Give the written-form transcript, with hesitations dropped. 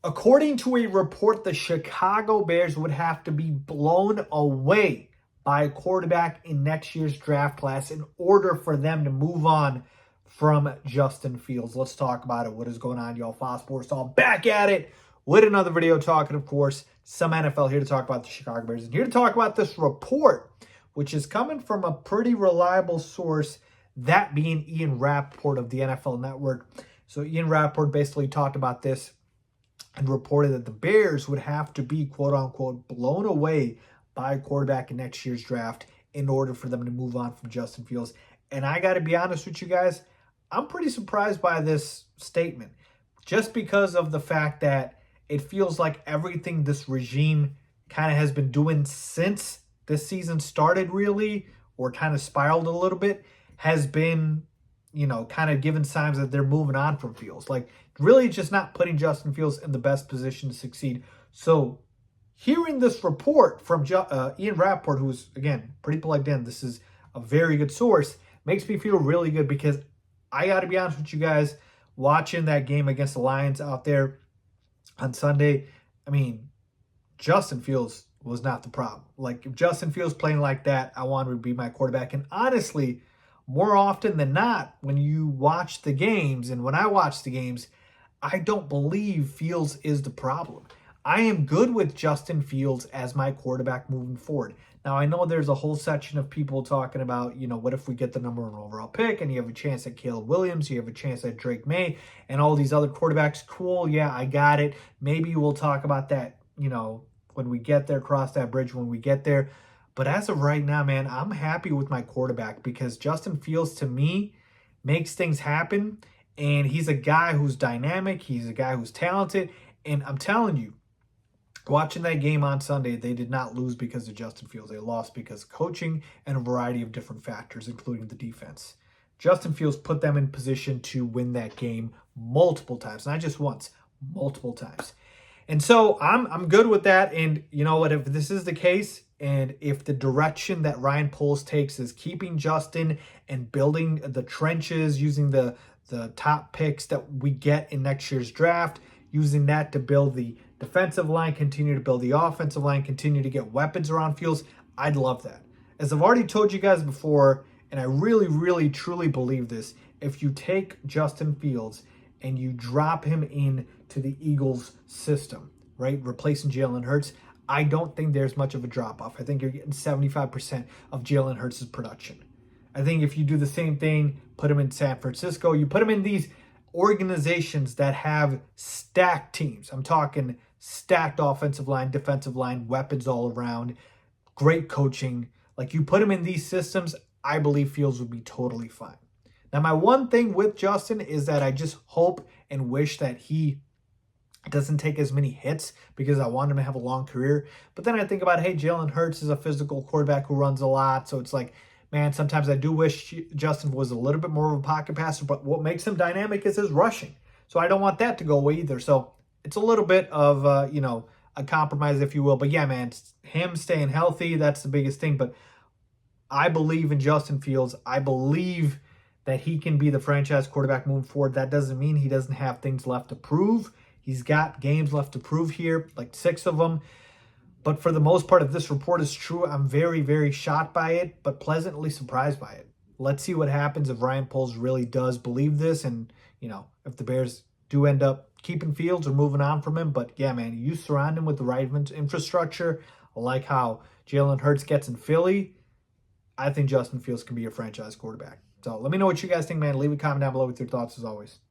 According to a report, the Chicago Bears would have to be blown away by a quarterback in next year's draft class in order for them to move on from Justin Fields. Let's talk about it. What is going on, y'all? Faiz Sports all back at it with another video talking, of course, some NFL. Here to talk about the Chicago Bears and here to talk about this report, which is coming from a pretty reliable source, that being Ian Rapoport of the NFL Network. So Ian Rapoport basically talked about this and reported that the Bears would have to be, quote-unquote, blown away by a quarterback in next year's draft in order for them to move on from Justin Fields. And I got to be honest with you guys, I'm pretty surprised by this statement just because of the fact that it feels like everything this regime kind of has been doing since this season started, really, or kind of spiraled a little bit, has been, you know, kind of giving signs that they're moving on from Fields. Like, really just not putting Justin Fields in the best position to succeed. So hearing this report from Ian Rapoport, who's, again, pretty plugged in, this is a very good source, makes me feel really good because I got to be honest with you guys, watching that game against the Lions out there on Sunday, I mean, Justin Fields was not the problem. Like, if Justin Fields playing like that, I want him to be my quarterback. And honestly, more often than not, when you watch the games, and when I watch the games, I don't believe Fields is the problem. I am good with Justin Fields as my quarterback moving forward. Now, I know there's a whole section of people talking about, you know, what if we get the number one overall pick and you have a chance at Caleb Williams, you have a chance at Drake May, and all these other quarterbacks. Cool, yeah, I got it. Maybe we'll talk about that, you know, when we get there, cross that bridge when we get there. But as of right now, man, I'm happy with my quarterback because Justin Fields, to me, makes things happen. And he's a guy who's dynamic. He's a guy who's talented. And I'm telling you, watching that game on Sunday, they did not lose because of Justin Fields. They lost because of coaching and a variety of different factors, including the defense. Justin Fields put them in position to win that game multiple times, not just once, multiple times. And so I'm good with that. And you know what? If this is the case, and if the direction that Ryan Poles takes is keeping Justin and building the trenches, using the top picks that we get in next year's draft, using that to build the defensive line, continue to build the offensive line, continue to get weapons around Fields, I'd love that. As I've already told you guys before, and I really, really, truly believe this, if you take Justin Fields and you drop him into the Eagles system, right, replacing Jalen Hurts, I don't think there's much of a drop-off. I think you're getting 75% of Jalen Hurts' production. I think if you do the same thing, put him in San Francisco, you put him in these organizations that have stacked teams. I'm talking stacked offensive line, defensive line, weapons all around, great coaching. Like, you put him in these systems, I believe Fields would be totally fine. Now, my one thing with Justin is that I just hope and wish that he doesn't take as many hits because I want him to have a long career. But then I think about, hey, Jalen Hurts is a physical quarterback who runs a lot. So it's like, man, sometimes I do wish Justin was a little bit more of a pocket passer. But what makes him dynamic is his rushing. So I don't want that to go away either. So it's a little bit of, you know, a compromise, if you will. But yeah, man, him staying healthy, that's the biggest thing. But I believe in Justin Fields. I believe that he can be the franchise quarterback moving forward. That doesn't mean he doesn't have things left to prove. He's got games left to prove here, like 6 of them. But for the most part, if this report is true, I'm very, very shocked by it, but pleasantly surprised by it. Let's see what happens if Ryan Poles really does believe this and, you know, if the Bears do end up keeping Fields or moving on from him. But yeah, man, you surround him with the right infrastructure, like how Jalen Hurts gets in Philly. I think Justin Fields can be your franchise quarterback. So let me know what you guys think, man. Leave a comment down below with your thoughts as always.